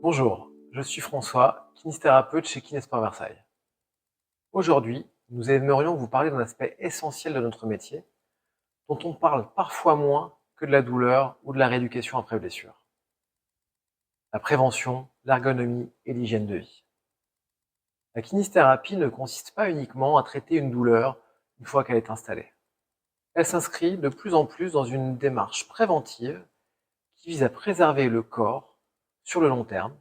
Bonjour, je suis François, kinésithérapeute chez Kinesport Versailles. Aujourd'hui, nous aimerions vous parler d'un aspect essentiel de notre métier, dont on parle parfois moins que de la douleur ou de la rééducation après blessure. La prévention, l'ergonomie et l'hygiène de vie. La kinésithérapie ne consiste pas uniquement à traiter une douleur une fois qu'elle est installée. Elle s'inscrit de plus en plus dans une démarche préventive qui vise à préserver le corps sur le long terme,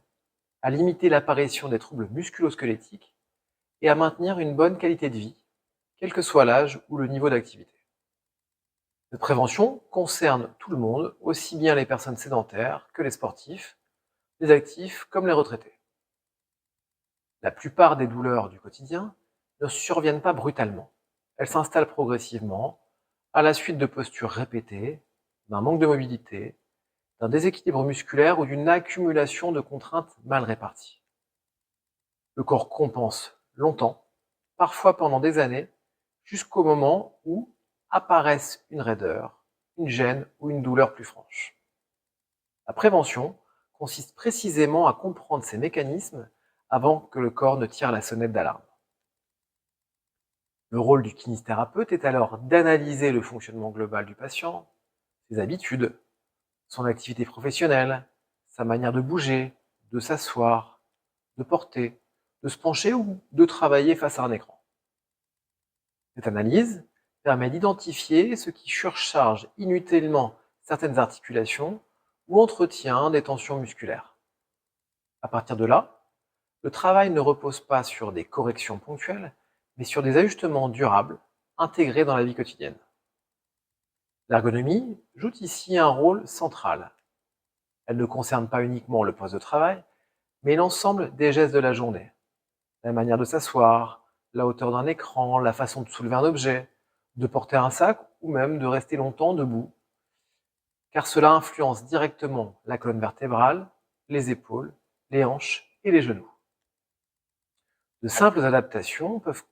à limiter l'apparition des troubles musculo-squelettiques et à maintenir une bonne qualité de vie, quel que soit l'âge ou le niveau d'activité. Cette prévention concerne tout le monde, aussi bien les personnes sédentaires que les sportifs, les actifs comme les retraités. La plupart des douleurs du quotidien ne surviennent pas brutalement. Elles s'installent progressivement à la suite de postures répétées, d'un manque de mobilité, d'un déséquilibre musculaire ou d'une accumulation de contraintes mal réparties. Le corps compense longtemps, parfois pendant des années, jusqu'au moment où apparaissent une raideur, une gêne ou une douleur plus franche. La prévention consiste précisément à comprendre ces mécanismes avant que le corps ne tire la sonnette d'alarme. Le rôle du kinésithérapeute est alors d'analyser le fonctionnement global du patient, ses habitudes, son activité professionnelle, sa manière de bouger, de s'asseoir, de porter, de se pencher ou de travailler face à un écran. Cette analyse permet d'identifier ce qui surcharge inutilement certaines articulations ou entretient des tensions musculaires. À partir de là, le travail ne repose pas sur des corrections ponctuelles, mais sur des ajustements durables intégrés dans la vie quotidienne. L'ergonomie joue ici un rôle central. Elle ne concerne pas uniquement le poste de travail, mais l'ensemble des gestes de la journée. La manière de s'asseoir, la hauteur d'un écran, la façon de soulever un objet, de porter un sac ou même de rester longtemps debout, car cela influence directement la colonne vertébrale, les épaules, les hanches et les genoux. De simples adaptations peuvent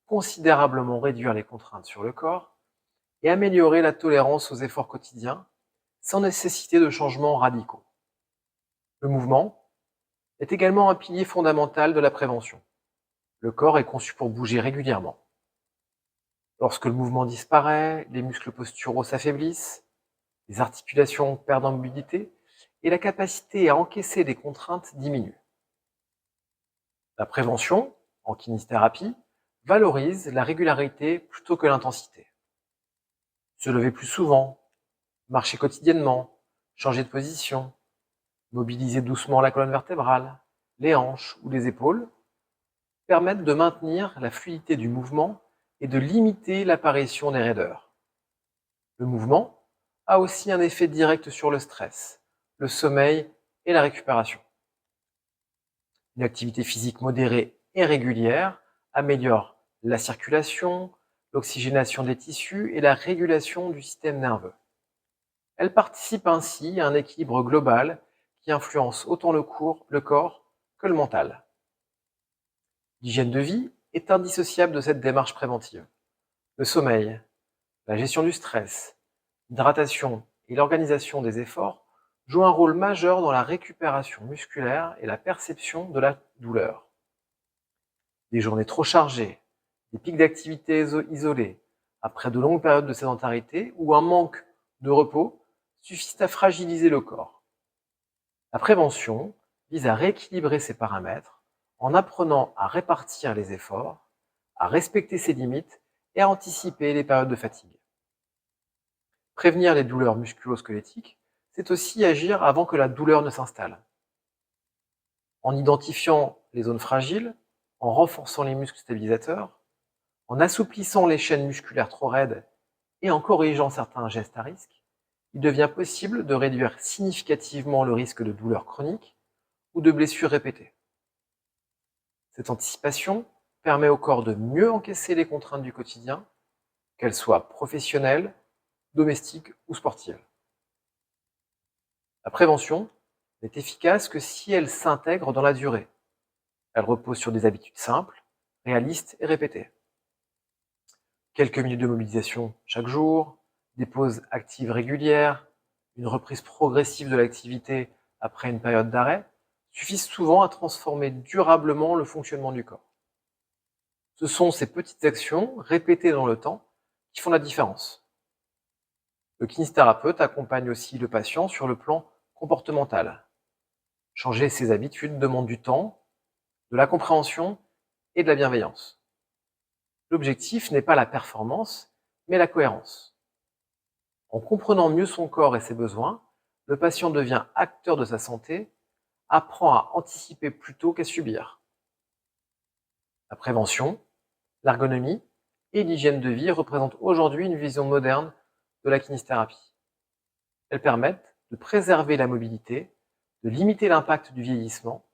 considérablement réduire les contraintes sur le corps et améliorer la tolérance aux efforts quotidiens sans nécessiter de changements radicaux. Le mouvement est également un pilier fondamental de la prévention. Le corps est conçu pour bouger régulièrement. Lorsque le mouvement disparaît, les muscles posturaux s'affaiblissent, les articulations perdent en mobilité et la capacité à encaisser les contraintes diminue. La prévention, en kinésithérapie, valorise la régularité plutôt que l'intensité. Se lever plus souvent, marcher quotidiennement, changer de position, mobiliser doucement la colonne vertébrale, les hanches ou les épaules permettent de maintenir la fluidité du mouvement et de limiter l'apparition des raideurs. Le mouvement a aussi un effet direct sur le stress, le sommeil et la récupération. Une activité physique modérée et régulière améliore la circulation, l'oxygénation des tissus et la régulation du système nerveux. Elle participe ainsi à un équilibre global qui influence autant le corps que le mental. L'hygiène de vie est indissociable de cette démarche préventive. Le sommeil, la gestion du stress, l'hydratation et l'organisation des efforts jouent un rôle majeur dans la récupération musculaire et la perception de la douleur. Des journées trop chargées, des pics d'activité isolés, après de longues périodes de sédentarité ou un manque de repos suffisent à fragiliser le corps. La prévention vise à rééquilibrer ces paramètres en apprenant à répartir les efforts, à respecter ses limites et à anticiper les périodes de fatigue. Prévenir les douleurs musculo-squelettiques, c'est aussi agir avant que la douleur ne s'installe. En identifiant les zones fragiles, en renforçant les muscles stabilisateurs, en assouplissant les chaînes musculaires trop raides et en corrigeant certains gestes à risque, il devient possible de réduire significativement le risque de douleurs chroniques ou de blessures répétées. Cette anticipation permet au corps de mieux encaisser les contraintes du quotidien, qu'elles soient professionnelles, domestiques ou sportives. La prévention n'est efficace que si elle s'intègre dans la durée. Elle repose sur des habitudes simples, réalistes et répétées. Quelques minutes de mobilisation chaque jour, des pauses actives régulières, une reprise progressive de l'activité après une période d'arrêt suffisent souvent à transformer durablement le fonctionnement du corps. Ce sont ces petites actions, répétées dans le temps, qui font la différence. Le kinésithérapeute accompagne aussi le patient sur le plan comportemental. Changer ses habitudes demande du temps, de la compréhension et de la bienveillance. L'objectif n'est pas la performance, mais la cohérence. En comprenant mieux son corps et ses besoins, le patient devient acteur de sa santé, apprend à anticiper plutôt qu'à subir. La prévention, l'ergonomie et l'hygiène de vie représentent aujourd'hui une vision moderne de la kinésithérapie. Elles permettent de préserver la mobilité, de limiter l'impact du vieillissement,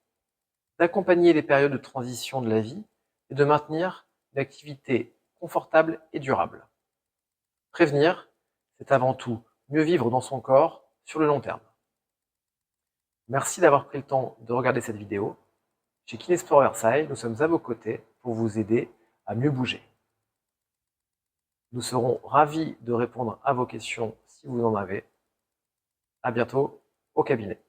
d'accompagner les périodes de transition de la vie et de maintenir une activité confortable et durable. Prévenir, c'est avant tout mieux vivre dans son corps sur le long terme. Merci d'avoir pris le temps de regarder cette vidéo. Chez Kinesport Versailles, nous sommes à vos côtés pour vous aider à mieux bouger. Nous serons ravis de répondre à vos questions si vous en avez. À bientôt au cabinet.